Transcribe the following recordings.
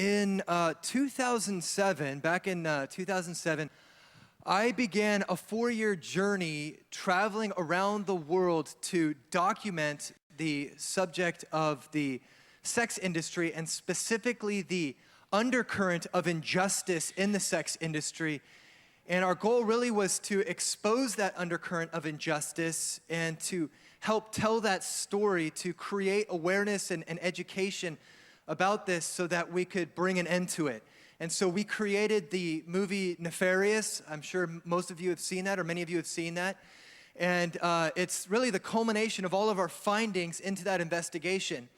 in 2007, back in 2007, I began a 4-year journey traveling around the world to document the subject of the sex industry and specifically the undercurrent of injustice in the sex industry. And our goal really was to expose that undercurrent of injustice and to help tell that story, to create awareness and education about this so that we could bring an end to it. And so we created the movie Nefarious. I'm sure most of you have seen that, or many of you have seen that. And it's really the culmination of all of our findings into that investigation.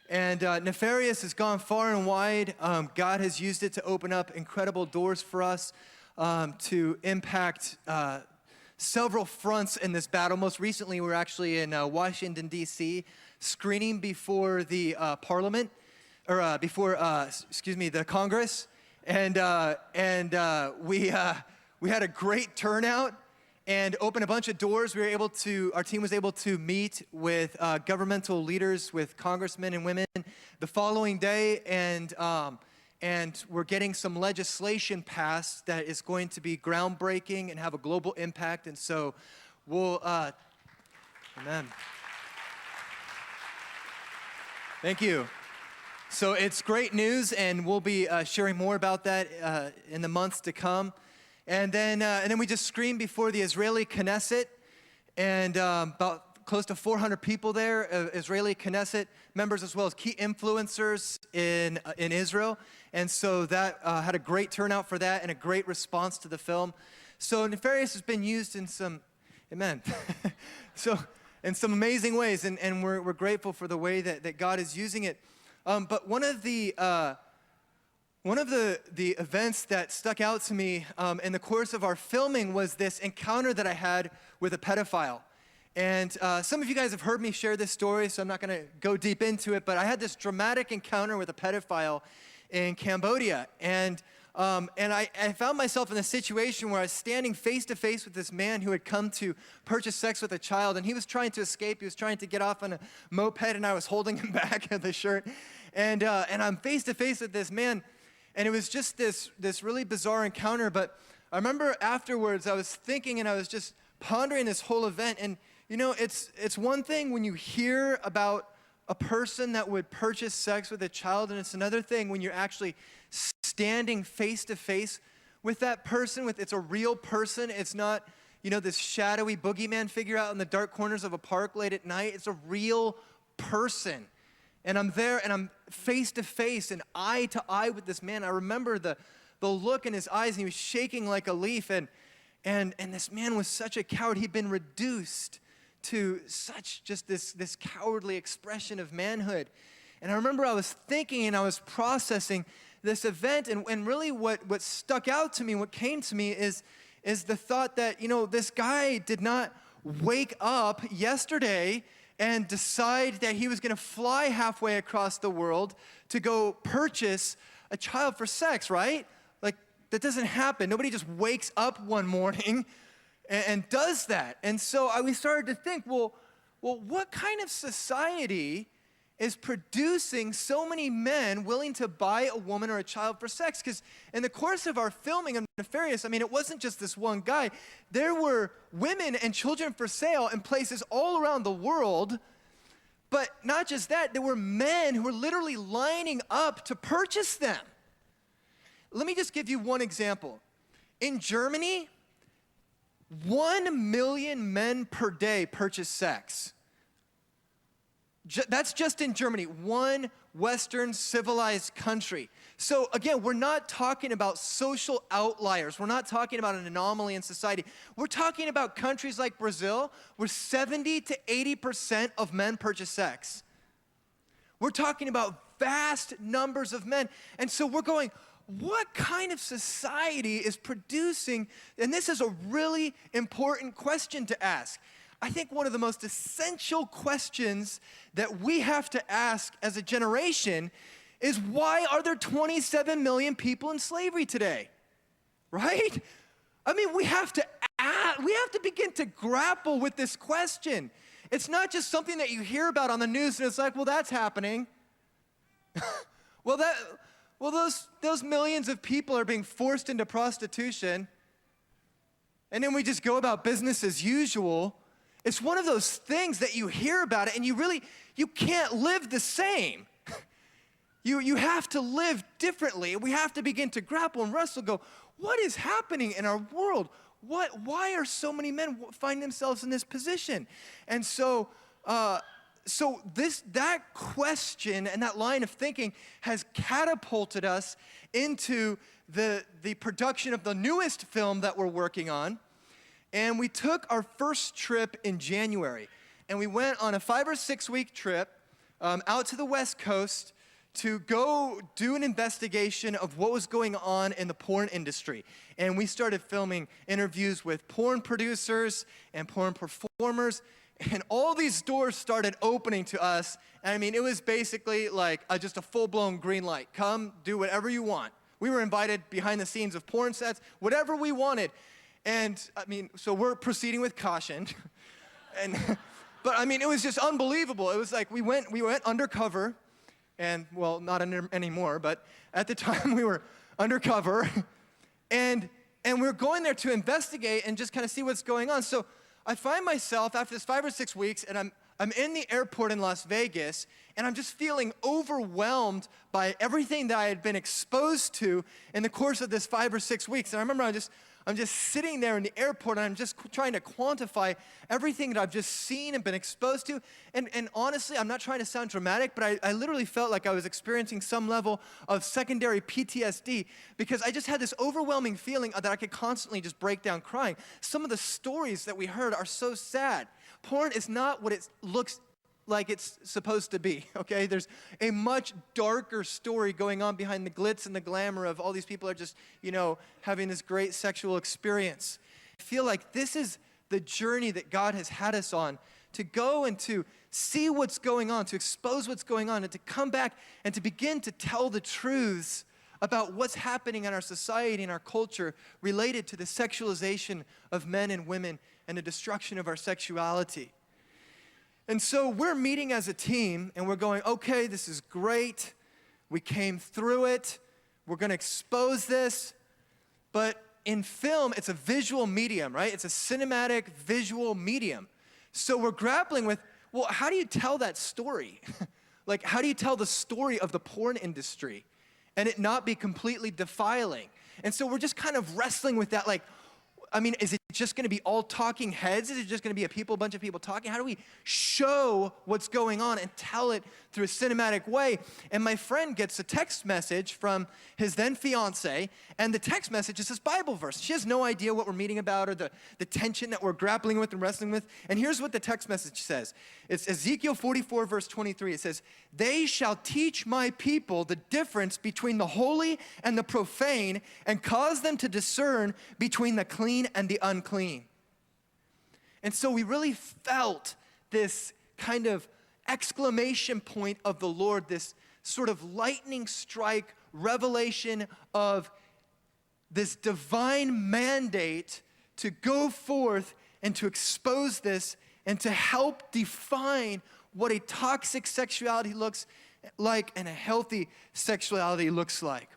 And Nefarious has gone far and wide. God has used it to open up incredible doors for us to impact several fronts in this battle. Most recently, we were actually in Washington, D.C., screening before the Parliament, or before the Congress. And we had a great turnout and opened a bunch of doors. Our team was able to meet with governmental leaders, with congressmen and women the following day, and we're getting some legislation passed that is going to be groundbreaking and have a global impact. And so we'll, amen. Thank you. So it's great news, and we'll be sharing more about that in the months to come. And then we just screamed before the Israeli Knesset, and about close to 400 people there, Israeli Knesset members as well as key influencers in Israel. And so that had a great turnout for that and a great response to the film. So Nefarious has been used in some, amen, so in some amazing ways, and we're grateful for the way that God is using it. But one of the events that stuck out to me in the course of our filming was this encounter that I had with a pedophile. And some of you guys have heard me share this story, so I'm not going to go deep into it, but I had this dramatic encounter with a pedophile in Cambodia. And I found myself in a situation where I was standing face to face with this man who had come to purchase sex with a child, and he was trying to escape. He was trying to get off on a moped, and I was holding him back in the shirt. And I'm face to face with this man, and it was just this really bizarre encounter. But I remember afterwards I was thinking, and I was just pondering this whole event. And you know, it's one thing when you hear about a person that would purchase sex with a child, and it's another thing when you're actually standing face to face with that person. It's a real person. It's not, you know, this shadowy boogeyman figure out in the dark corners of a park late at night. It's a real person. And I'm there, and I'm face to face and eye to eye with this man. I remember the look in his eyes, and he was shaking like a leaf. And this man was such a coward. He'd been reduced to such just this cowardly expression of manhood. And I remember I was thinking and I was processing this event, and really what stuck out to me, what came to me is the thought that, you know, this guy did not wake up yesterday and decide that he was going to fly halfway across the world to go purchase a child for sex, right? Like, that doesn't happen. Nobody just wakes up one morning and does that. And so we started to think, well, what kind of society is producing so many men willing to buy a woman or a child for sex? Because in the course of our filming of Nefarious, I mean, it wasn't just this one guy. There were women and children for sale in places all around the world. But not just that, there were men who were literally lining up to purchase them. Let me just give you one example. In Germany, 1 million men per day purchase sex. That's just in Germany, one Western civilized country. So again, we're not talking about social outliers. We're not talking about an anomaly in society. We're talking about countries like Brazil, where 70 to 80% of men purchase sex. We're talking about vast numbers of men. And so we're going, what kind of society is producing? And this is a really important question to ask. I think one of the most essential questions that we have to ask as a generation is, why are there 27 million people in slavery today? Right? I mean, we have to begin to grapple with this question. It's not just something that you hear about on the news and it's like, well, that's happening. well, those millions of people are being forced into prostitution, and then we just go about business as usual. It's one of those things that you hear about it, and you can't live the same. You have to live differently. We have to begin to grapple and wrestle, go, what is happening in our world? Why are so many men find themselves in this position? And so that question and that line of thinking has catapulted us into the production of the newest film that we're working on. And we took our first trip in January, and we went on a 5 or 6 week trip out to the West Coast to go do an investigation of what was going on in the porn industry. And we started filming interviews with porn producers and porn performers, and all these doors started opening to us. And I mean, it was basically like just a full-blown green light. Come, do whatever you want. We were invited behind the scenes of porn sets, whatever we wanted. And I mean, so we're proceeding with caution. But I mean, it was just unbelievable. It was like we went undercover. And, well, not anymore, but at the time we were undercover. And we were going there to investigate and just kind of see what's going on. So I find myself, after this 5 or 6 weeks, and I'm in the airport in Las Vegas, and I'm just feeling overwhelmed by everything that I had been exposed to in the course of this 5 or 6 weeks. And I remember I'm just sitting there in the airport, and I'm just trying to quantify everything that I've just seen and been exposed to. And honestly, I'm not trying to sound dramatic, but I literally felt like I was experiencing some level of secondary PTSD, because I just had this overwhelming feeling that I could constantly just break down crying. Some of the stories that we heard are so sad. Porn is not what it looks like it's supposed to be, okay? There's a much darker story going on behind the glitz and the glamour of all these people are just, having this great sexual experience. I feel like this is the journey that God has had us on, to go and to see what's going on, to expose what's going on, and to come back and to begin to tell the truths about what's happening in our society and our culture related to the sexualization of men and women and the destruction of our sexuality. And so we're meeting as a team, and we're going, okay, this is great. We came through it. We're going to expose this. But in film, it's a visual medium, right? It's a cinematic visual medium. So we're grappling with, well, how do you tell that story? Like, how do you tell the story of the porn industry and it not be completely defiling? And so we're just kind of wrestling with that, like, I mean, is it just going to be all talking heads? Is it just going to be a bunch of people talking? How do we show what's going on and tell it through a cinematic way? And my friend gets a text message from his then fiance, and the text message is this Bible verse. She has no idea what we're meeting about or the tension that we're grappling with and wrestling with. And here's what the text message says. It's Ezekiel 44, verse 23. It says, "They shall teach my people the difference between the holy and the profane, and cause them to discern between the clean and the unclean." And so we really felt this kind of exclamation point of the Lord, this sort of lightning strike revelation of this divine mandate to go forth and to expose this and to help define what a toxic sexuality looks like and a healthy sexuality looks like.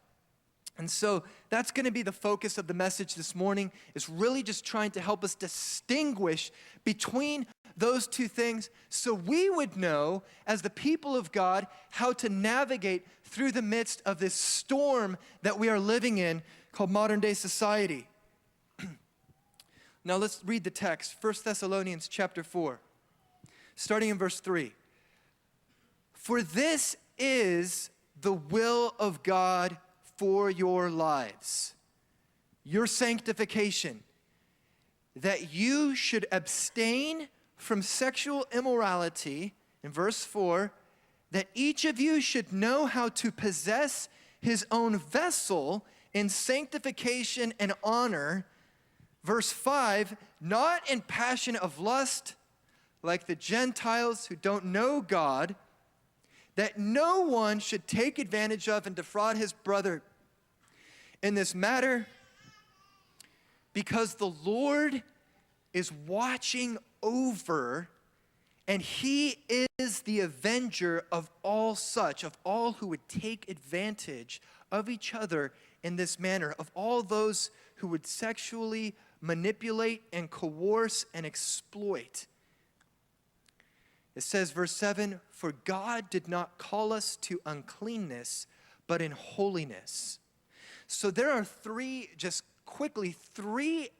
And so that's going to be the focus of the message this morning, is really just trying to help us distinguish between those two things so we would know, as the people of God, how to navigate through the midst of this storm that we are living in called modern day society. Now let's read the text, 1 Thessalonians chapter 4, starting in verse 3. "For this is the will of God for your lives, your sanctification, that you should abstain from sexual immorality," in verse 4, "that each of you should know how to possess his own vessel in sanctification and honor," verse 5, "not in passion of lust like the Gentiles who don't know God, that no one should take advantage of and defraud his brother in this matter, because the Lord is watching over And he is the avenger of all such, of all who would take advantage of each other in this manner, of all those who would sexually manipulate and coerce and exploit. It says, verse 7, for God did not call us to uncleanness, but in holiness. So there are three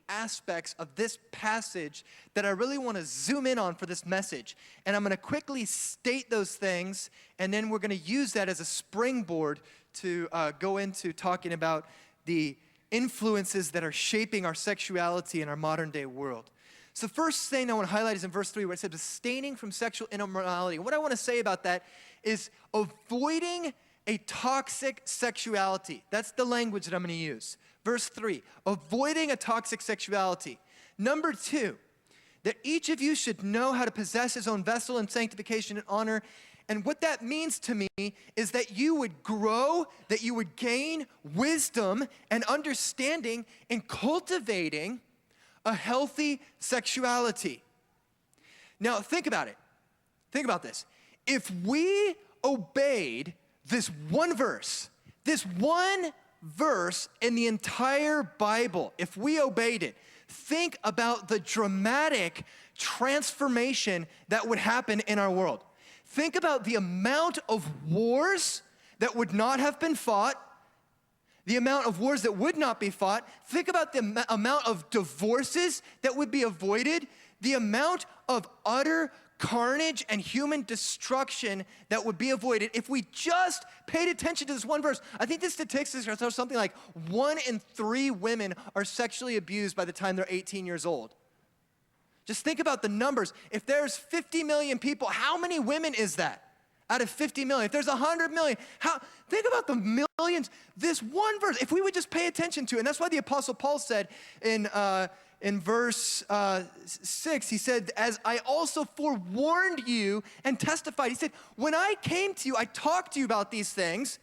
aspects of this passage that I really want to zoom in on for this message. And I'm going to quickly state those things, and then we're going to use that as a springboard to go into talking about the influences that are shaping our sexuality in our modern day world. So the first thing I want to highlight is in verse 3 where it says abstaining from sexual immorality. And what I want to say about that is avoiding a toxic sexuality. That's the language that I'm going to use. Verse 3, avoiding a toxic sexuality. Number 2, that each of you should know how to possess his own vessel in sanctification and honor. And what that means to me is that you would grow, that you would gain wisdom and understanding in cultivating a healthy sexuality. Now, think about it. Think about this. If we obeyed this one verse in the entire Bible, if we obeyed it, think about the dramatic transformation that would happen in our world. Think about the amount of wars that would not have been fought, the amount of wars that would not be fought. Think about the amount of divorces that would be avoided, the amount of utter carnage and human destruction that would be avoided if we just paid attention to this one verse. I think the statistics are something like 1 in 3 women are sexually abused by the time they're 18 years old. Just think about the numbers. If there's 50 million people, how many women is that out of 50 million? If there's 100 million, think about the millions. This one verse, if we would just pay attention to it, and that's why the Apostle Paul said in verse 6, he said, as I also forewarned you and testified. He said, when I came to you, I talked to you about these things.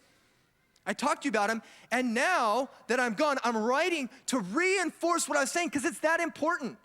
I talked to you about them. And now that I'm gone, I'm writing to reinforce what I was saying because it's that important.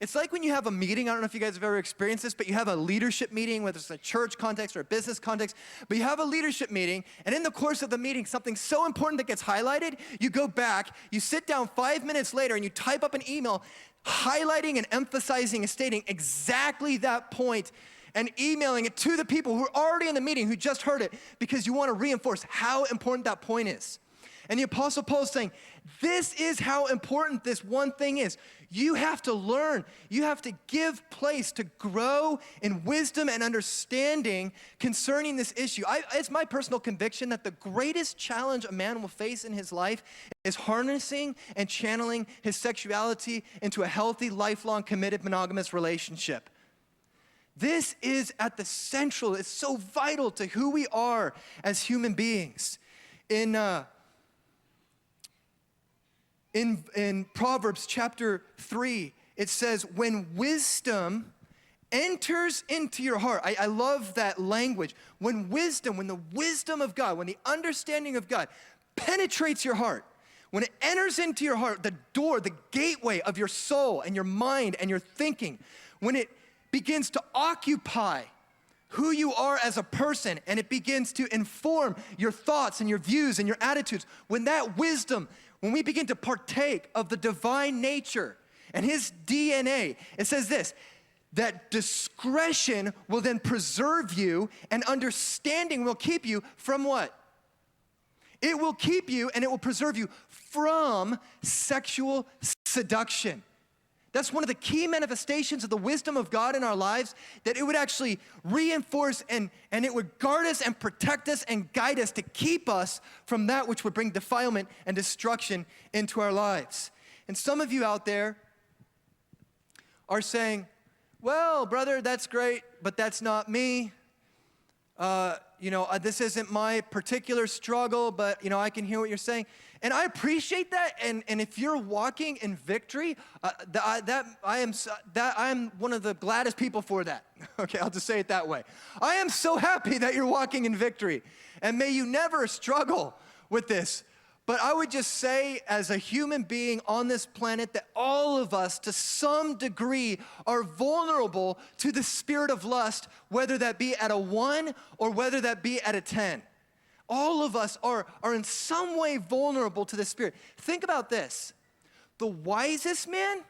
It's like when you have a meeting, I don't know if you guys have ever experienced this, but you have a leadership meeting, whether it's a church context or a business context, but you have a leadership meeting, and in the course of the meeting, something so important that gets highlighted, you go back, you sit down 5 minutes later, and you type up an email highlighting and emphasizing and stating exactly that point and emailing it to the people who are already in the meeting, who just heard it, because you want to reinforce how important that point is. And the Apostle Paul is saying, this is how important this one thing is. You have to learn. You have to give place to grow in wisdom and understanding concerning this issue. It's my personal conviction that the greatest challenge a man will face in his life is harnessing and channeling his sexuality into a healthy, lifelong, committed, monogamous relationship. This is at the central. It's so vital to who we are as human beings. In Proverbs chapter 3, it says, when wisdom enters into your heart. I love that language. When the wisdom of God, when the understanding of God penetrates your heart, when it enters into your heart, the door, the gateway of your soul and your mind and your thinking, when it begins to occupy who you are as a person and it begins to inform your thoughts and your views and your attitudes, when that wisdom, when we begin to partake of the divine nature and his DNA, it says this, that discretion will then preserve you and understanding will keep you from what? It will keep you and it will preserve you from sexual seduction. That's one of the key manifestations of the wisdom of God in our lives, that it would actually reinforce and it would guard us and protect us and guide us to keep us from that which would bring defilement and destruction into our lives. And some of you out there are saying, well, brother, that's great, but that's not me. This isn't my particular struggle, but, I can hear what you're saying. And I appreciate that. And if you're walking in victory, I am one of the gladdest people for that. Okay, I'll just say it that way. I am so happy that you're walking in victory. And may you never struggle with this. But I would just say, as a human being on this planet, that all of us, to some degree, are vulnerable to the spirit of lust, whether that be at a 1 or whether that be at a 10. All of us are in some way vulnerable to the spirit. Think about this. The wisest man,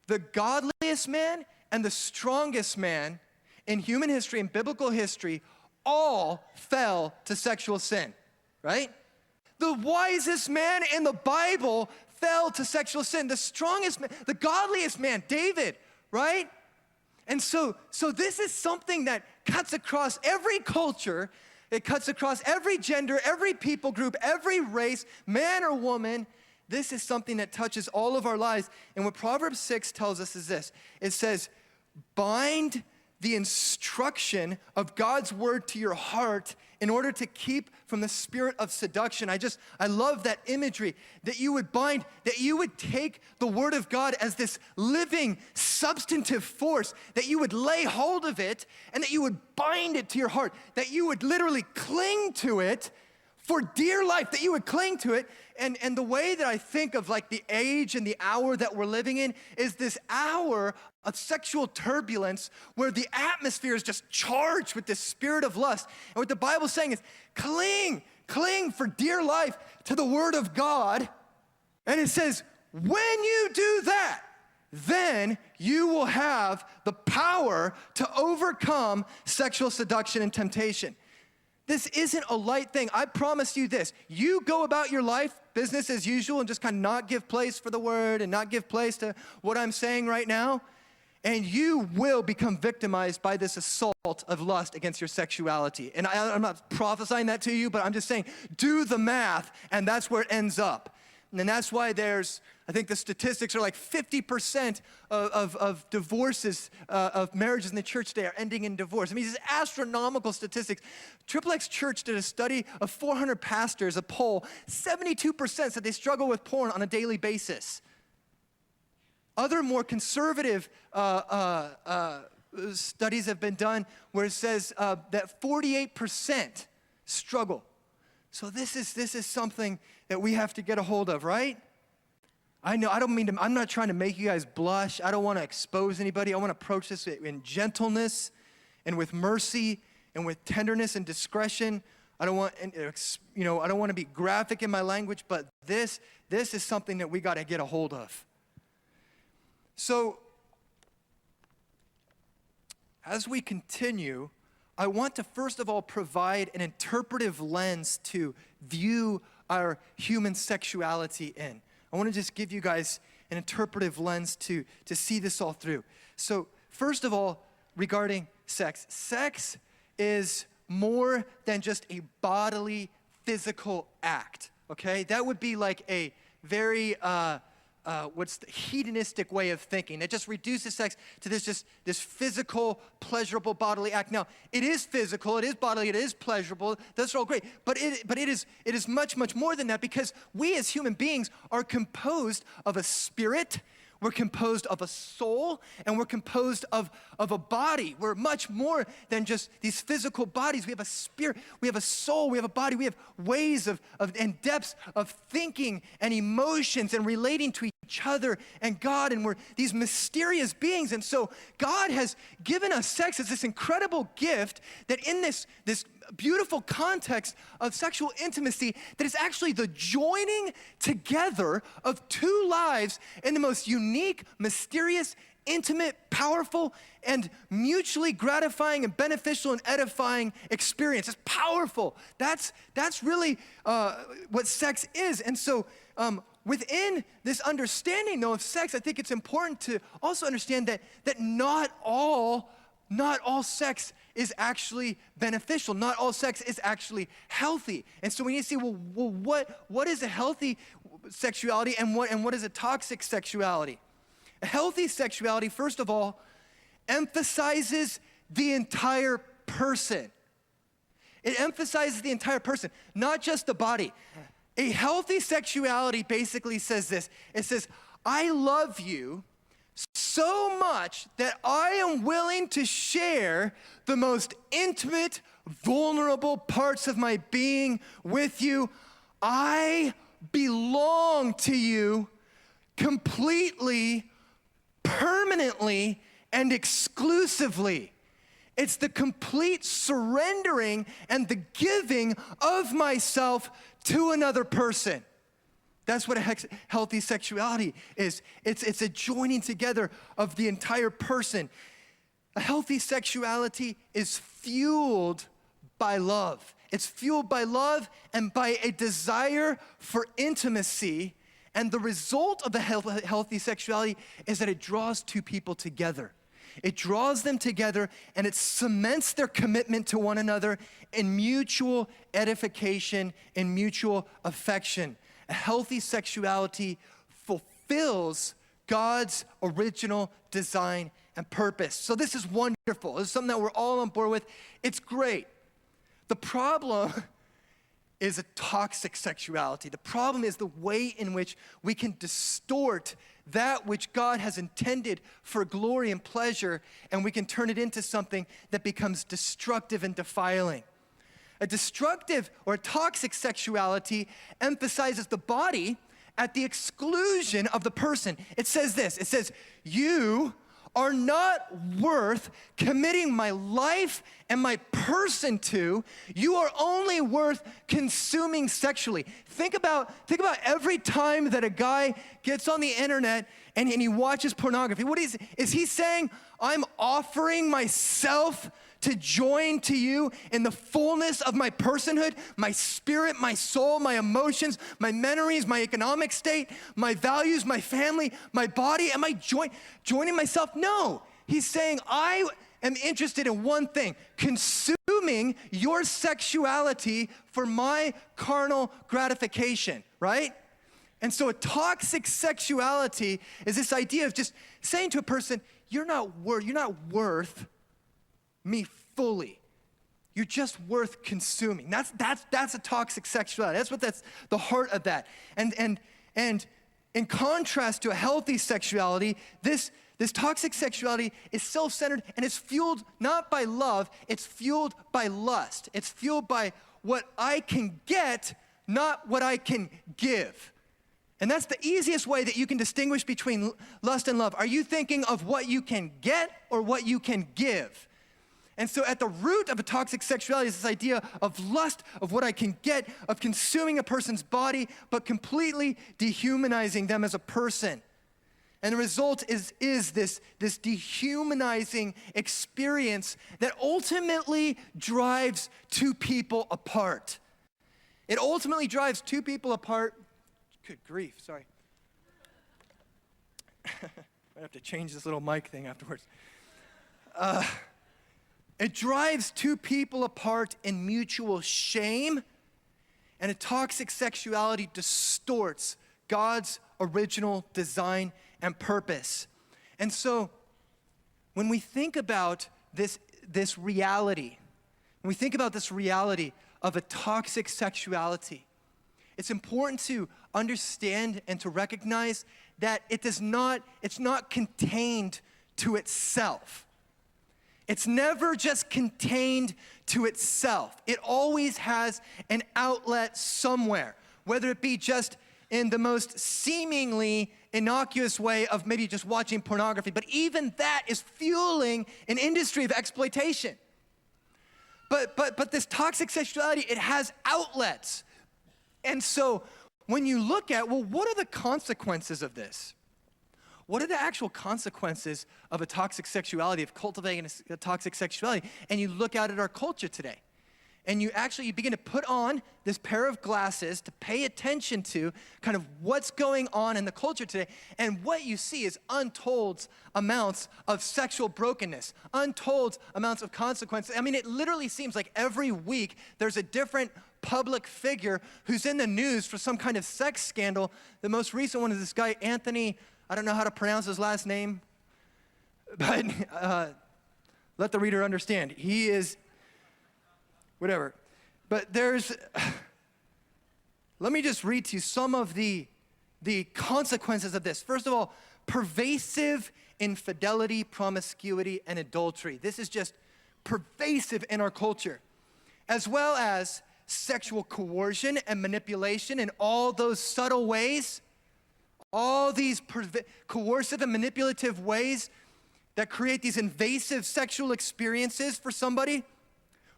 the godliest man, and the strongest man in human history and biblical history all fell to sexual sin, right? The wisest man in the Bible fell to sexual sin. The strongest man, the godliest man, David, right? And so this is something that cuts across every culture. It cuts across every gender, every people group, every race, man or woman. This is something that touches all of our lives. And what Proverbs 6 tells us is this. It says, bind the instruction of God's word to your heart in order to keep from the spirit of seduction. I love that imagery, that you would bind, that you would take the word of God as this living, substantive force, that you would lay hold of it, and that you would bind it to your heart, that you would literally cling to it for dear life, that you would cling to it. And the way that I think of like the age and the hour that we're living in is this hour of sexual turbulence where the atmosphere is just charged with this spirit of lust. And what the Bible's saying is cling for dear life to the word of God. And it says, when you do that, then you will have the power to overcome sexual seduction and temptation. This isn't a light thing. I promise you this. You go about your life, business as usual, and just kind of not give place for the word and not give place to what I'm saying right now, and you will become victimized by this assault of lust against your sexuality. And I'm not prophesying that to you, but I'm just saying, do the math, and that's where it ends up. And that's why I think the statistics are like 50% of divorces, of marriages in the church today are ending in divorce. I mean, these are astronomical statistics. XXX Church did a study of 400 pastors, a poll. 72% said they struggle with porn on a daily basis. Other more conservative studies have been done where it says that 48% struggle. So this is something that we have to get a hold of, right? I know, I'm not trying to make you guys blush. I don't want to expose anybody. I want to approach this in gentleness and with mercy and with tenderness and discretion. I don't want to be graphic in my language, but this is something that we got to get a hold of. So, as we continue, I want to first of all provide an interpretive lens to view our human sexuality in. I want to just give you guys an interpretive lens to see this all through. So first of all, regarding sex. Sex is more than just a bodily, physical act, okay? That would be like a very, what's the hedonistic way of thinking. It just reduces sex to this physical, pleasurable bodily act. Now, it is physical, it is bodily, it is pleasurable. That's all great. But it is much, much more than that, because we as human beings are composed of a spirit, we're composed of a soul, and we're composed of a body. We're much more than just these physical bodies. We have a spirit, we have a soul, we have a body, we have ways and depths of thinking and emotions and relating to each other and God, and we're these mysterious beings. And so God has given us sex as this incredible gift that in this beautiful context of sexual intimacy, that is actually the joining together of two lives in the most unique, mysterious, intimate, powerful, and mutually gratifying and beneficial and edifying experience. It's powerful. That's really what sex is. And so within this understanding, though, of sex, I think it's important to also understand that not all sex is actually beneficial. Not all sex is actually healthy. And so we need to see, well, what is a healthy sexuality and what is a toxic sexuality? A healthy sexuality, first of all, emphasizes the entire person. It emphasizes the entire person, not just the body. A healthy sexuality basically says this. It says, I love you so much that I am willing to share the most intimate, vulnerable parts of my being with you. I belong to you completely, permanently, and exclusively. It's the complete surrendering and the giving of myself to another person. That's what a healthy sexuality is. It's a joining together of the entire person. A healthy sexuality is fueled by love. It's fueled by love and by a desire for intimacy. And the result of a healthy sexuality is that it draws two people together. It draws them together and it cements their commitment to one another in mutual edification and mutual affection. A healthy sexuality fulfills God's original design and purpose. So this is wonderful. This is something that we're all on board with. It's great. The problem is a toxic sexuality. The problem is the way in which we can distort that which God has intended for glory and pleasure, and we can turn it into something that becomes destructive and defiling. A destructive or a toxic sexuality emphasizes the body at the exclusion of the person. It says this, it says, you are not worth committing my life and my person to. You are only worth consuming sexually. Think about every time that a guy gets on the internet and he watches pornography. What is he saying? I'm offering myself to join to you in the fullness of my personhood, my spirit, my soul, my emotions, my memories, my economic state, my values, my family, my body. Am I joining myself? No. He's saying, I am interested in one thing, consuming your sexuality for my carnal gratification, right? And so a toxic sexuality is this idea of just saying to a person, you're not worth me fully. You're just worth consuming. That's a toxic sexuality. That's the heart of that. And in contrast to a healthy sexuality, this toxic sexuality is self-centered and it's fueled not by love, it's fueled by lust. It's fueled by what I can get, not what I can give. And that's the easiest way that you can distinguish between lust and love. Are you thinking of what you can get or what you can give? And so at the root of a toxic sexuality is this idea of lust, of what I can get, of consuming a person's body, but completely dehumanizing them as a person. And the result is this dehumanizing experience that ultimately drives two people apart. It ultimately drives two people apart. Good grief, sorry. I have to change this little mic thing afterwards. It drives two people apart in mutual shame, and a toxic sexuality distorts God's original design and purpose. And so when we think about this reality, when we think about this reality of a toxic sexuality, it's important to understand and to recognize that it's not contained to itself. It's never just contained to itself. It always has an outlet somewhere, whether it be just in the most seemingly innocuous way of maybe just watching pornography, but even that is fueling an industry of exploitation. But this toxic sexuality, it has outlets. And so when you look at, well, what are the consequences of this? What are the actual consequences of a toxic sexuality, of cultivating a toxic sexuality? And you look out at our culture today, and you begin to put on this pair of glasses to pay attention to kind of what's going on in the culture today. And what you see is untold amounts of sexual brokenness, untold amounts of consequences. I mean, it literally seems like every week there's a different public figure who's in the news for some kind of sex scandal. The most recent one is this guy, Anthony, I don't know how to pronounce his last name, but let the reader understand. He is, whatever. But let me just read to you some of the consequences of this. First of all, pervasive infidelity, promiscuity, and adultery. This is just pervasive in our culture, as well as sexual coercion and manipulation in all those subtle ways, all these coercive and manipulative ways that create these invasive sexual experiences for somebody.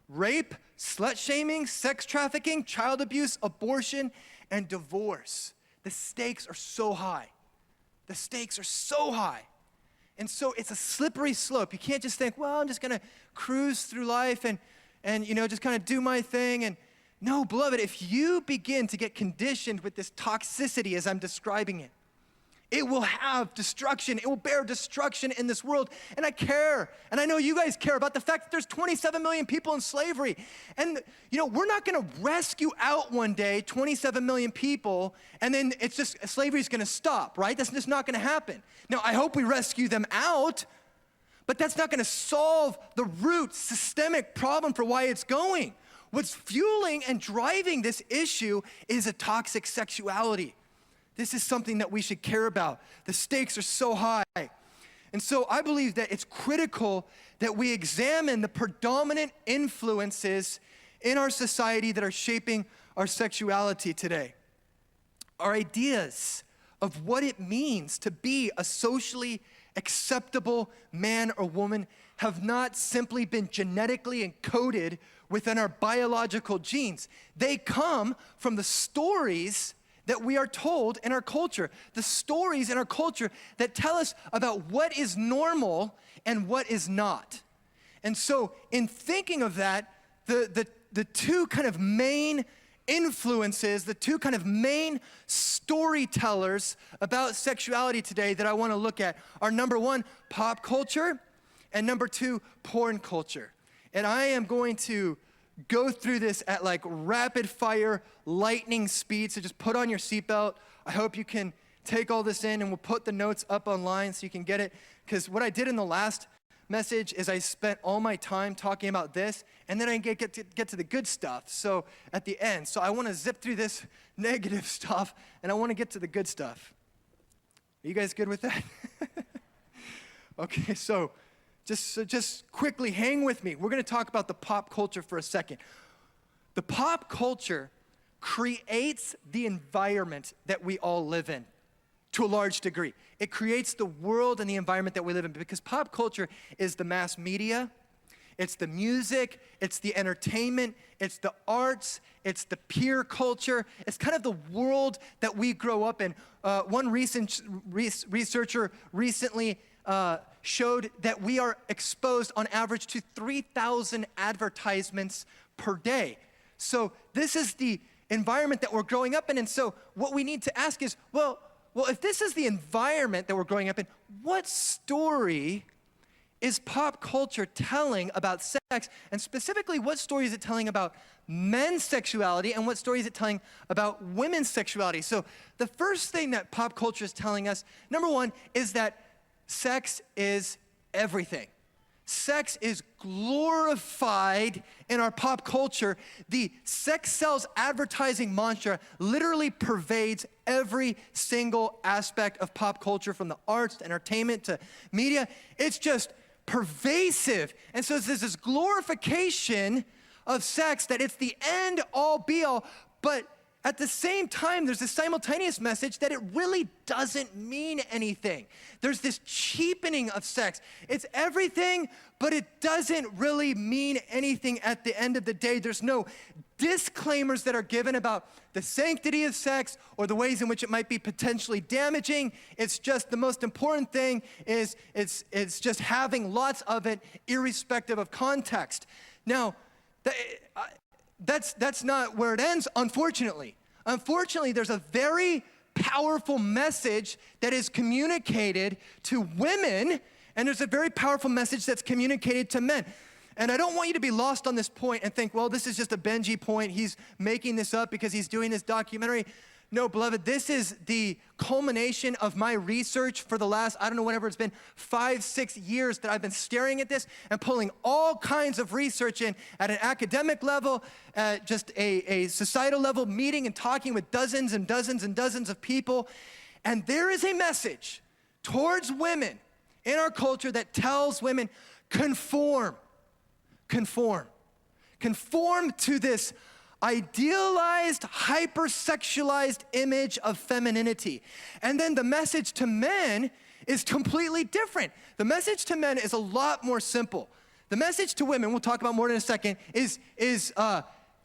Rape, slut-shaming, sex trafficking, child abuse, abortion, and divorce. The stakes are so high. The stakes are so high. And so it's a slippery slope. You can't just think, well, I'm just going to cruise through life and just kind of do my thing. And no, beloved, if you begin to get conditioned with this toxicity as I'm describing it, it will have destruction. It will bear destruction in this world. And I care, and I know you guys care about the fact that there's 27 million people in slavery. And, we're not going to rescue out one day 27 million people, and then it's just, slavery's going to stop, right? That's just not going to happen. Now, I hope we rescue them out, but that's not going to solve the root systemic problem for why it's going. What's fueling and driving this issue is a toxic sexuality. This is something that we should care about. The stakes are so high. And so I believe that it's critical that we examine the predominant influences in our society that are shaping our sexuality today. Our ideas of what it means to be a socially acceptable man or woman have not simply been genetically encoded within our biological genes. They come from the stories that we are told in our culture, the stories in our culture that tell us about what is normal and what is not. And so in thinking of that, the two kind of main influences, the two kind of main storytellers about sexuality today that I want to look at are, number one, pop culture, and number two, porn culture. And I am going to go through this at like rapid fire, lightning speed, so just put on your seatbelt. I hope you can take all this in, and we'll put the notes up online so you can get it. Because what I did in the last message is I spent all my time talking about this, and then I get to the good stuff, so at the end. So I want to zip through this negative stuff, and I want to get to the good stuff. Are you guys good with that? Okay, so just quickly hang with me. We're going to talk about the pop culture for a second. The pop culture creates the environment that we all live in to a large degree. It creates the world and the environment that we live in, because pop culture is the mass media, it's the music, it's the entertainment, it's the arts, it's the peer culture. It's kind of the world that we grow up in. One recent researcher recently showed that we are exposed on average to 3,000 advertisements per day. So this is the environment that we're growing up in. And so what we need to ask is, well, if this is the environment that we're growing up in, what story is pop culture telling about sex? And specifically, what story is it telling about men's sexuality, and what story is it telling about women's sexuality? So the first thing that pop culture is telling us, number one, is that sex is everything. Sex is glorified in our pop culture. The sex sells advertising mantra literally pervades every single aspect of pop culture, from the arts to entertainment to media. It's just pervasive. And so there's this glorification of sex that it's the end all be all, but at the same time, there's this simultaneous message that it really doesn't mean anything. There's this cheapening of sex. It's everything, but it doesn't really mean anything at the end of the day. There's no disclaimers that are given about the sanctity of sex or the ways in which it might be potentially damaging. It's just the most important thing is it's just having lots of it, irrespective of context. Now, that's not where it ends, unfortunately. Unfortunately, there's a very powerful message that is communicated to women, and there's a very powerful message that's communicated to men. And I don't want you to be lost on this point and think, well, this is just a Benji point. He's making this up because he's doing this documentary. No, beloved, this is the culmination of my research for the last, I don't know, whatever it's been, 5-6 years that I've been staring at this and pulling all kinds of research in at an academic level, at just a societal level, meeting and talking with dozens and dozens and dozens of people. And there is a message towards women in our culture that tells women, conform to this idealized, hypersexualized image of femininity. And then the message to men is completely different. The message to men is a lot more simple. The message to women, we'll talk about more in a second, is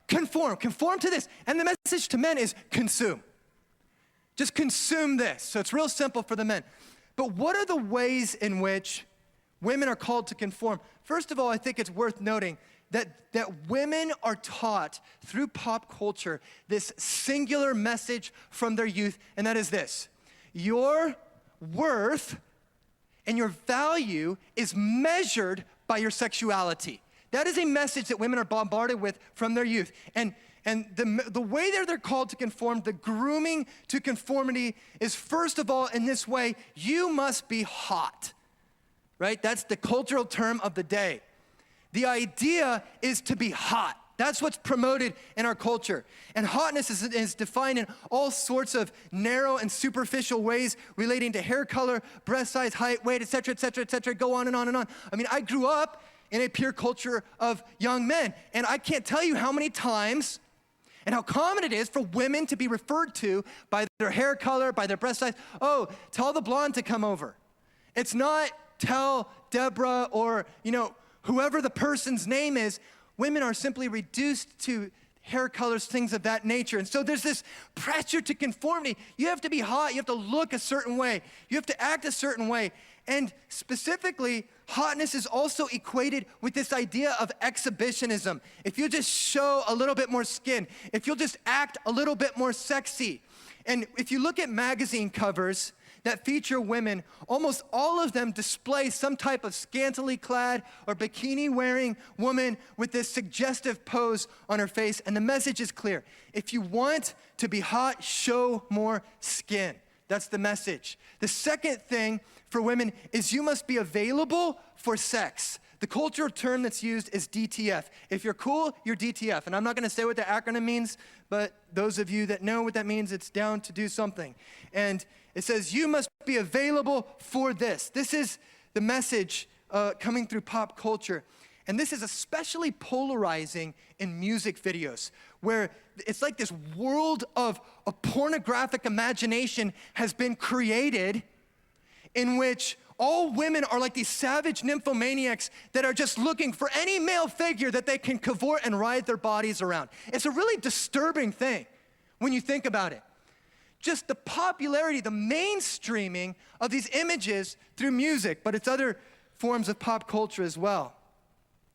conform to this. And the message to men is consume. Just consume this. So it's real simple for the men. But what are the ways in which women are called to conform? First of all, I think it's worth noting that women are taught through pop culture this singular message from their youth, and that is this: your worth and your value is measured by your sexuality. That is a message that women are bombarded with from their youth. And the way that they're called to conform, the grooming to conformity, is first of all, in this way, you must be hot, right? That's the cultural term of the day. The idea is to be hot. That's what's promoted in our culture. And hotness is defined in all sorts of narrow and superficial ways relating to hair color, breast size, height, weight, et cetera, et cetera, et cetera, go on and on and on. I mean, I grew up in a peer culture of young men, and I can't tell you how many times and how common it is for women to be referred to by their hair color, by their breast size. Oh, tell the blonde to come over. It's not tell Deborah or, whoever the person's name is. Women are simply reduced to hair colors, things of that nature. And so there's this pressure to conformity. You have to be hot. You have to look a certain way. You have to act a certain way. And specifically, hotness is also equated with this idea of exhibitionism. If you just show a little bit more skin, if you'll just act a little bit more sexy. And if you look at magazine covers that feature women, almost all of them display some type of scantily clad or bikini-wearing woman with this suggestive pose on her face. And the message is clear. If you want to be hot, show more skin. That's the message. The second thing for women is you must be available for sex. The cultural term that's used is DTF. If you're cool, you're DTF. And I'm not going to say what the acronym means, but those of you that know what that means, it's down to do something. And it says you must be available for this. This is the message coming through pop culture. And this is especially polarizing in music videos, where it's like this world of a pornographic imagination has been created in which all women are like these savage nymphomaniacs that are just looking for any male figure that they can cavort and ride their bodies around. It's a really disturbing thing when you think about it. Just the popularity, the mainstreaming of these images through music, but it's other forms of pop culture as well.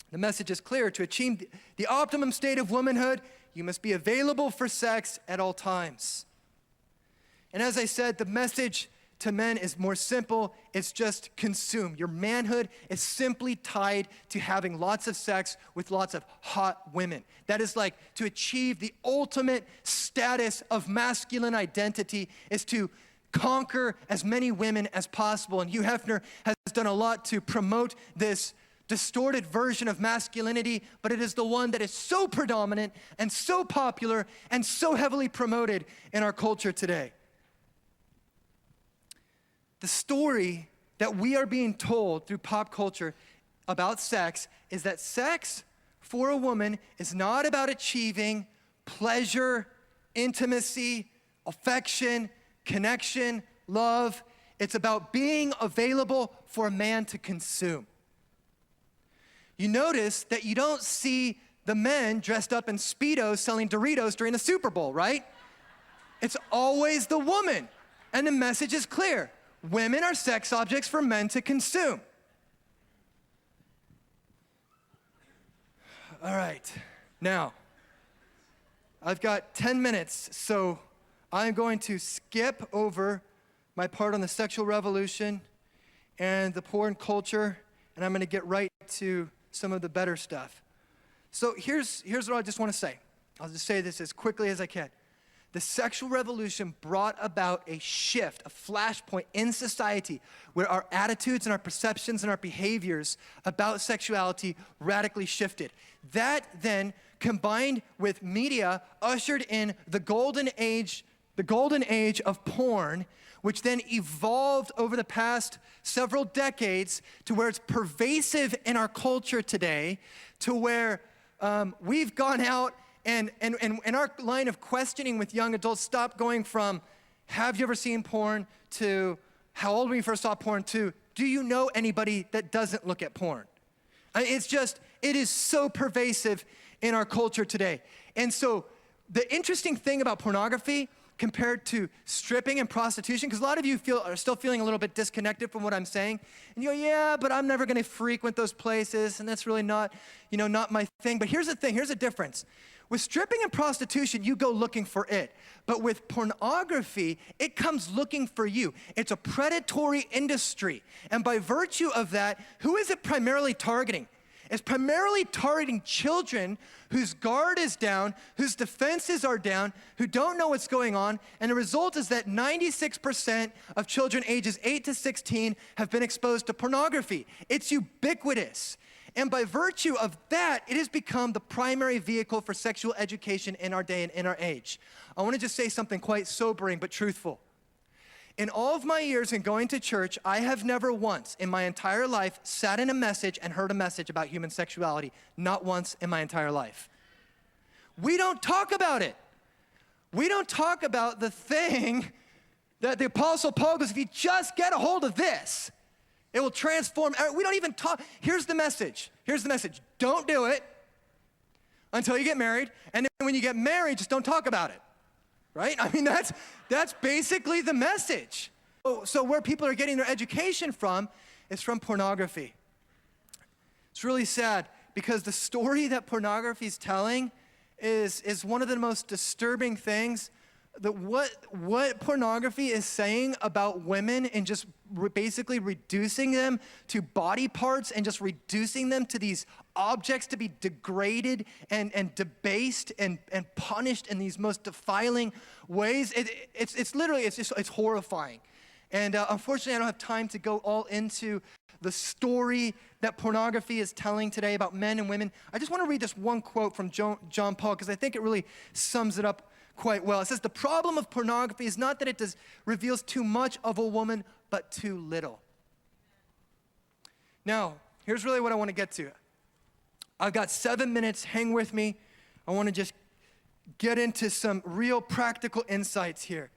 The message is clear. To achieve the optimum state of womanhood, you must be available for sex at all times. And as I said, the message to men is more simple. It's just consume. Your manhood is simply tied to having lots of sex with lots of hot women. That is like to achieve the ultimate status of masculine identity is to conquer as many women as possible. And Hugh Hefner has done a lot to promote this distorted version of masculinity, but it is the one that is so predominant and so popular and so heavily promoted in our culture today. The story that we are being told through pop culture about sex is that sex for a woman is not about achieving pleasure, intimacy, affection, connection, love. It's about being available for a man to consume. You notice that you don't see the men dressed up in Speedos selling Doritos during the Super Bowl, right? It's always the woman. And the message is clear. Women are sex objects for men to consume. All right, now, I've got 10 minutes, so I'm going to skip over my part on the sexual revolution and the porn culture, and I'm going to get right to some of the better stuff. So here's what I just want to say. I'll just say this as quickly as I can. The sexual revolution brought about a shift, a flashpoint in society where our attitudes and our perceptions and our behaviors about sexuality radically shifted. That then, combined with media, ushered in the golden age of porn, which then evolved over the past several decades to where it's pervasive in our culture today, to where we've gone out and our line of questioning with young adults stopped going from, have you ever seen porn, to how old when you first saw porn, to do you know anybody that doesn't look at porn? It is so pervasive in our culture today. And so the interesting thing about pornography compared to stripping and prostitution, because a lot of you are still feeling a little bit disconnected from what I'm saying, and you go, yeah, but I'm never gonna frequent those places, and that's really not my thing. But here's the thing, here's the difference. With stripping and prostitution, you go looking for it. But with pornography, it comes looking for you. It's a predatory industry. And by virtue of that, who is it primarily targeting? It's primarily targeting children whose guard is down, whose defenses are down, who don't know what's going on. And the result is that 96% of children ages 8 to 16 have been exposed to pornography. It's ubiquitous. And by virtue of that, it has become the primary vehicle for sexual education in our day and in our age. I want to just say something quite sobering but truthful. In all of my years in going to church, I have never once in my entire life sat in a message and heard a message about human sexuality. Not once in my entire life. We don't talk about it. We don't talk about the thing that the Apostle Paul goes, if you just get a hold of this, it will transform. We don't even talk. Here's the message. Here's the message. Don't do it until you get married. And then when you get married, just don't talk about it. Right? I mean, that's basically the message. So where people are getting their education from is from pornography. It's really sad because the story that pornography is telling is one of the most disturbing things. That what pornography is saying about women and just basically reducing them to body parts and just reducing them to these objects to be degraded and debased and punished in these most defiling ways. It's horrifying. And unfortunately, I don't have time to go all into the story that pornography is telling today about men and women. I just want to read this one quote from John Paul because I think it really sums it up quite well. It says, the problem of pornography is not that it reveals too much of a woman, but too little. Now, here's really what I want to get to. I've got 7 minutes, hang with me. I want to just get into some real practical insights here.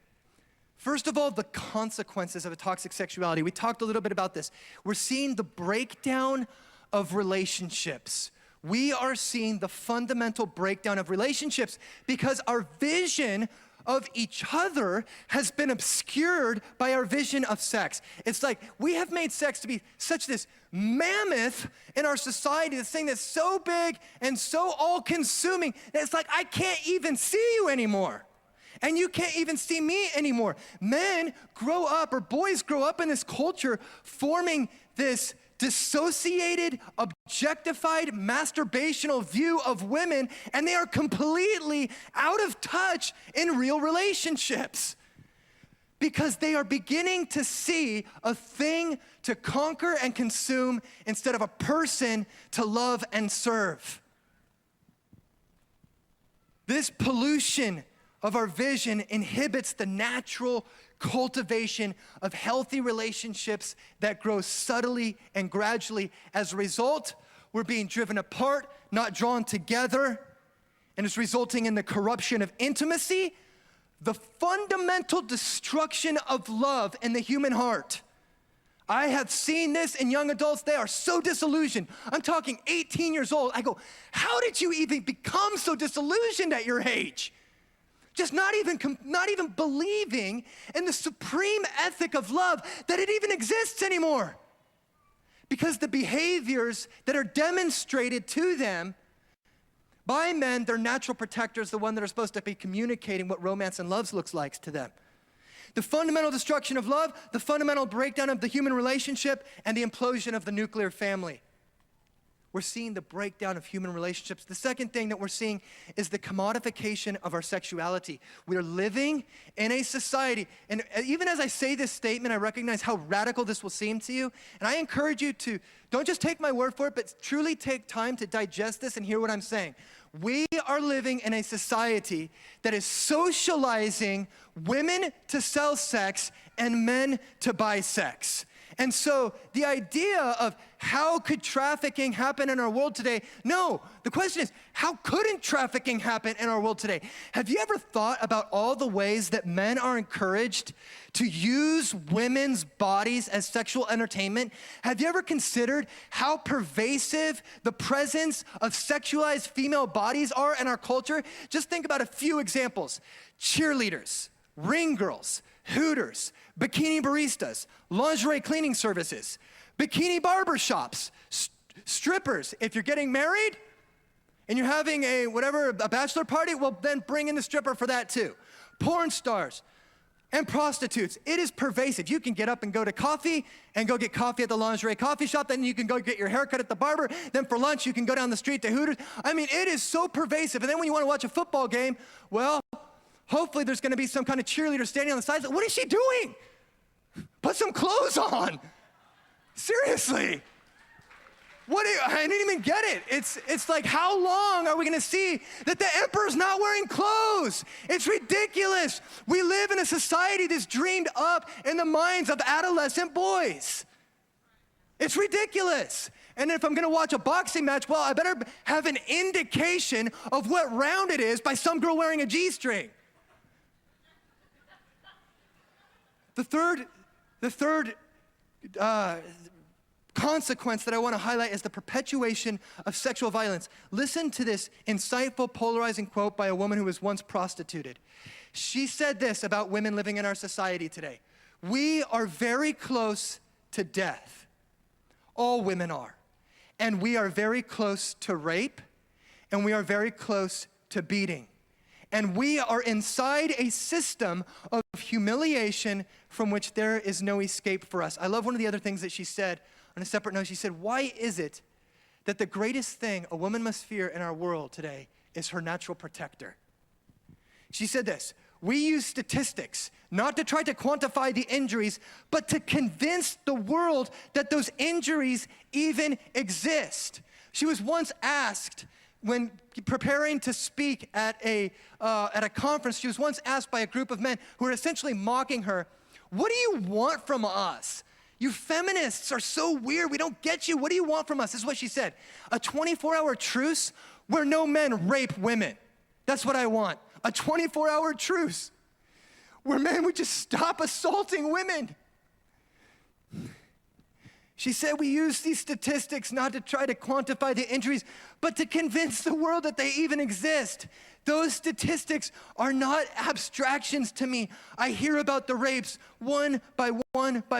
First of all, the consequences of a toxic sexuality. We talked a little bit about this. We're seeing the breakdown of relationships. We are seeing the fundamental breakdown of relationships because our vision of each other has been obscured by our vision of sex. It's like we have made sex to be such this mammoth in our society, this thing that's so big and so all-consuming that it's like I can't even see you anymore. And you can't even see me anymore. Men grow up, or boys grow up in this culture forming this dissociated, objectified, masturbational view of women, and they are completely out of touch in real relationships because they are beginning to see a thing to conquer and consume instead of a person to love and serve. This pollution of our vision inhibits the natural cultivation of healthy relationships that grow subtly and gradually. As a result, we're being driven apart, not drawn together, and it's resulting in the corruption of intimacy, the fundamental destruction of love in the human heart. I have seen this in young adults. They are so disillusioned. I'm talking 18 years old. I go, how did you even become so disillusioned at your age? Just not even believing in the supreme ethic of love, that it even exists anymore. Because the behaviors that are demonstrated to them by men, their natural protectors, the one that are supposed to be communicating what romance and love looks like to them. The fundamental destruction of love, the fundamental breakdown of the human relationship, and the implosion of the nuclear family. We're seeing the breakdown of human relationships. The second thing that we're seeing is the commodification of our sexuality. We are living in a society, and even as I say this statement, I recognize how radical this will seem to you, and I encourage you to don't just take my word for it, but truly take time to digest this and hear what I'm saying. We are living in a society that is socializing women to sell sex and men to buy sex. And so the idea of how could trafficking happen in our world today? No, the question is, how couldn't trafficking happen in our world today? Have you ever thought about all the ways that men are encouraged to use women's bodies as sexual entertainment? Have you ever considered how pervasive the presence of sexualized female bodies are in our culture? Just think about a few examples. Cheerleaders, ring girls, Hooters, bikini baristas, lingerie cleaning services, bikini barber shops, strippers. If you're getting married and you're having a bachelor party, well, then bring in the stripper for that too. Porn stars and prostitutes. It is pervasive. You can get up and go to coffee and go get coffee at the lingerie coffee shop. Then you can go get your haircut at the barber. Then for lunch, you can go down the street to Hooters. I mean, it is so pervasive. And then when you want to watch a football game, well, hopefully there's going to be some kind of cheerleader standing on the sides. What is she doing? Put some clothes on. Seriously. I didn't even get it. It's like, how long are we going to see that the emperor's not wearing clothes? It's ridiculous. We live in a society that's dreamed up in the minds of adolescent boys. It's ridiculous. And if I'm going to watch a boxing match, well, I better have an indication of what round it is by some girl wearing a G-string. The third consequence that I want to highlight is the perpetuation of sexual violence. Listen to this insightful, polarizing quote by a woman who was once prostituted. She said this about women living in our society today: "We are very close to death. All women are. And we are very close to rape, and we are very close to beating. And we are inside a system of humiliation from which there is no escape for us." I love one of the other things that she said on a separate note. She said, "Why is it that the greatest thing a woman must fear in our world today is her natural protector?" She said this: "We use statistics not to try to quantify the injuries, but to convince the world that those injuries even exist." She was once asked, when preparing to speak at a conference, she was once asked by a group of men who were essentially mocking her, "What do you want from us? You feminists are so weird. We don't get you. What do you want from us?" This is what she said: "A 24-hour truce where no men rape women. That's what I want. A 24-hour truce where men would just stop assaulting women." She said, "We use these statistics not to try to quantify the injuries, but to convince the world that they even exist. Those statistics are not abstractions to me. I hear about the rapes one by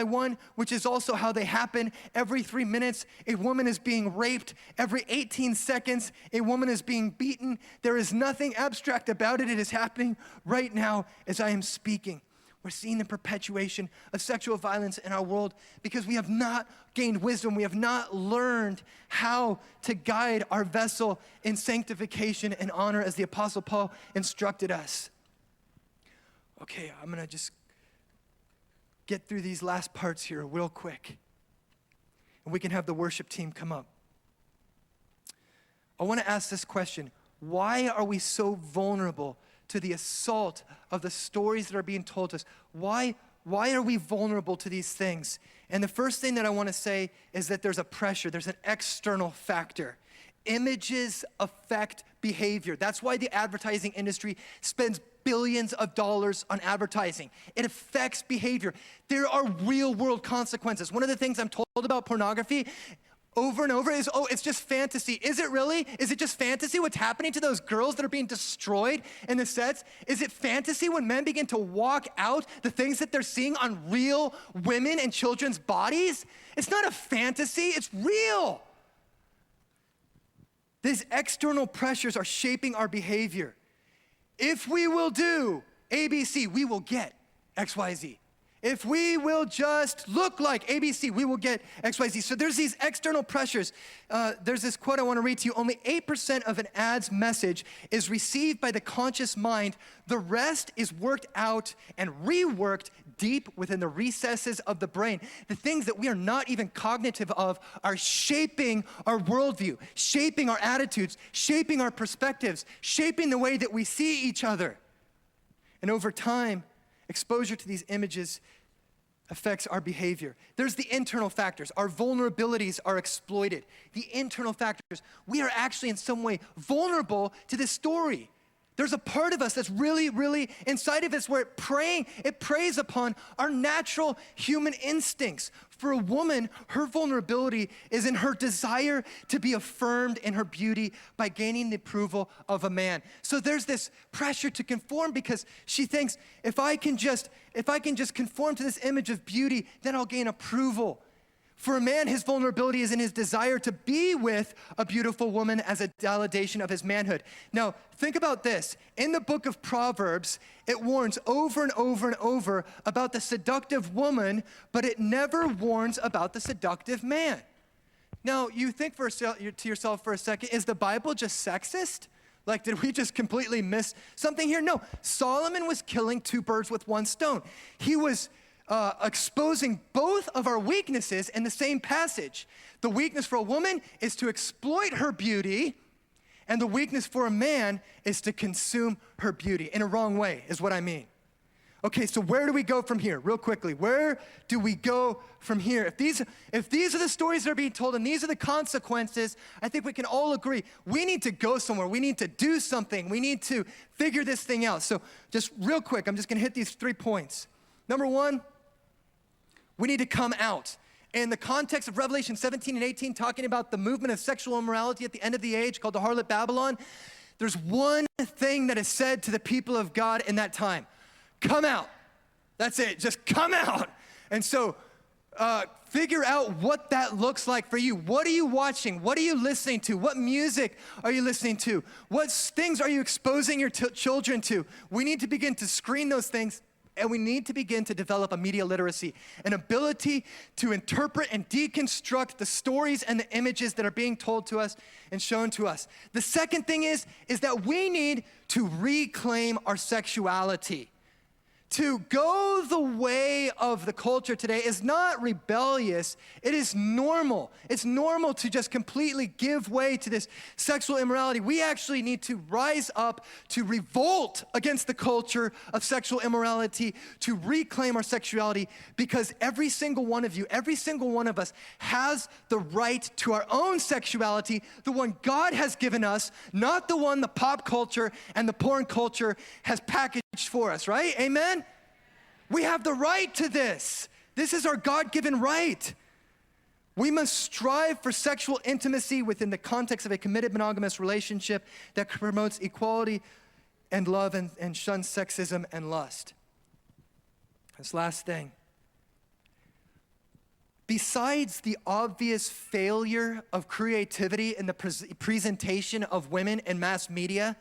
one, which is also how they happen. Every 3 minutes, a woman is being raped. Every 18 seconds, a woman is being beaten. There is nothing abstract about it. It is happening right now as I am speaking." We're seeing the perpetuation of sexual violence in our world because we have not gained wisdom. We have not learned how to guide our vessel in sanctification and honor as the Apostle Paul instructed us. Okay, I'm going to just get through these last parts here real quick, and we can have the worship team come up. I want to ask this question: why are we so vulnerable to the assault of the stories that are being told to us? Why are we vulnerable to these things? And the first thing that I want to say is that there's a pressure, there's an external factor. Images affect behavior. That's why the advertising industry spends billions of dollars on advertising. It affects behavior. There are real world consequences. One of the things I'm told about pornography over and over is, "Oh, it's just fantasy." Is it really? Is it just fantasy what's happening to those girls that are being destroyed in the sets? Is it fantasy when men begin to walk out the things that they're seeing on real women and children's bodies? It's not a fantasy, it's real. These external pressures are shaping our behavior. If we will do ABC, we will get XYZ. If we will just look like ABC, we will get XYZ. So there's these external pressures. There's this quote I want to read to you. "Only 8% of an ad's message is received by the conscious mind. The rest is worked out and reworked deep within the recesses of the brain." The things that we are not even cognitive of are shaping our worldview, shaping our attitudes, shaping our perspectives, shaping the way that we see each other. And over time, exposure to these images affects our behavior. There's the internal factors. Our vulnerabilities are exploited. The internal factors. We are actually in some way vulnerable to this story. There's a part of us that's really, really inside of us where it preys upon our natural human instincts. For a woman, her vulnerability is in her desire to be affirmed in her beauty by gaining the approval of a man. So there's this pressure to conform because she thinks, if I can just conform to this image of beauty, then I'll gain approval. For a man, his vulnerability is in his desire to be with a beautiful woman as a validation of his manhood. Now, think about this. In the book of Proverbs, it warns over and over and over about the seductive woman, but it never warns about the seductive man. Now, you think to yourself for a second, is the Bible just sexist? Like, did we just completely miss something here? No, Solomon was killing two birds with one stone. He was exposing both of our weaknesses in the same passage. The weakness for a woman is to exploit her beauty, and the weakness for a man is to consume her beauty in a wrong way, is what I mean. Okay, so where do we go from here? Real quickly, where do we go from here? If these are the stories that are being told and these are the consequences, I think we can all agree we need to go somewhere. We need to do something. We need to figure this thing out. So just real quick, I'm just going to hit these 3 points. Number one, we need to come out. In the context of Revelation 17 and 18, talking about the movement of sexual immorality at the end of the age called the harlot Babylon, there's one thing that is said to the people of God in that time. Come out. That's it. Just come out. And so figure out what that looks like for you. What are you watching? What are you listening to? What music are you listening to? What things are you exposing your children to? We need to begin to screen those things. And we need to begin to develop a media literacy, an ability to interpret and deconstruct the stories and the images that are being told to us and shown to us. The second thing is that we need to reclaim our sexuality. To go the way of the culture today is not rebellious, it is normal. It's normal to just completely give way to this sexual immorality. We actually need to rise up to revolt against the culture of sexual immorality, to reclaim our sexuality, because every single one of you, every single one of us has the right to our own sexuality, the one God has given us, not the one the pop culture and the porn culture has packaged for us, right? Amen? We have the right to this. This is our God-given right. We must strive for sexual intimacy within the context of a committed monogamous relationship that promotes equality and love and shuns sexism and lust. This last thing. Besides the obvious failure of creativity in the presentation of women in mass media,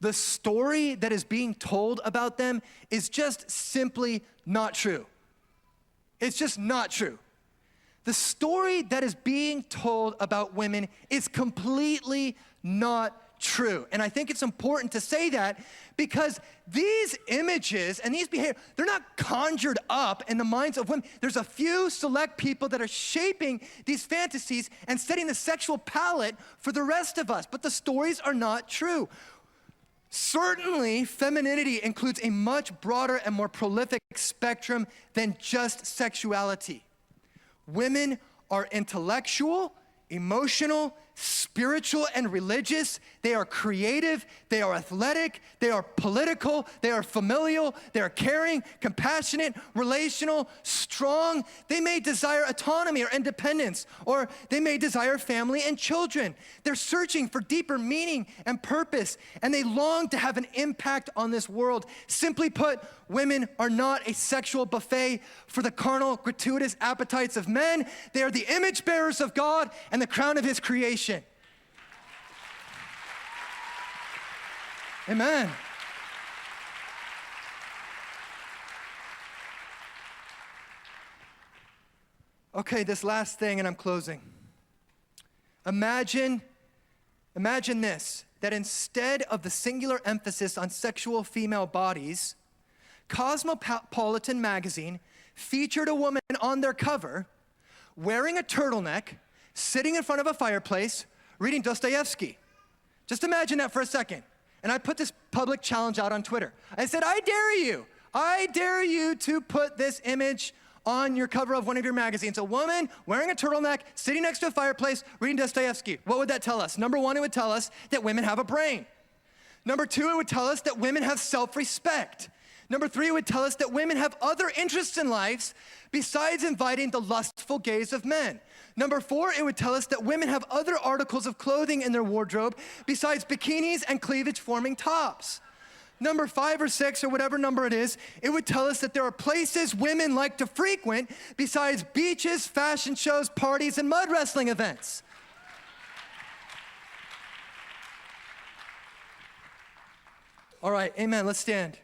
the story that is being told about them is just simply not true. It's just not true. The story that is being told about women is completely not true. And I think it's important to say that because these images and these behaviors, they're not conjured up in the minds of women. There's a few select people that are shaping these fantasies and setting the sexual palette for the rest of us. But the stories are not true. Certainly, femininity includes a much broader and more prolific spectrum than just sexuality. Women are intellectual, emotional, spiritual, and religious. They are creative, they are athletic, they are political, they are familial, they are caring, compassionate, relational, strong. They may desire autonomy or independence, or they may desire family and children. They're searching for deeper meaning and purpose, and they long to have an impact on this world. Simply put, women are not a sexual buffet for the carnal, gratuitous appetites of men. They are the image bearers of God and the crown of his creation. Amen. Okay, this last thing, and I'm closing. Imagine this, that instead of the singular emphasis on sexual female bodies, Cosmopolitan magazine featured a woman on their cover wearing a turtleneck, sitting in front of a fireplace, reading Dostoevsky. Just imagine that for a second. And I put this public challenge out on Twitter. I said, I dare you to put this image on your cover of one of your magazines, a woman wearing a turtleneck, sitting next to a fireplace, reading Dostoevsky, what would that tell us? Number one, it would tell us that women have a brain. Number two, it would tell us that women have self-respect. Number three, it would tell us that women have other interests in life besides inviting the lustful gaze of men. Number four, it would tell us that women have other articles of clothing in their wardrobe besides bikinis and cleavage-forming tops. Number 5 or 6 or whatever number it is, it would tell us that there are places women like to frequent besides beaches, fashion shows, parties, and mud wrestling events. All right, amen, let's stand.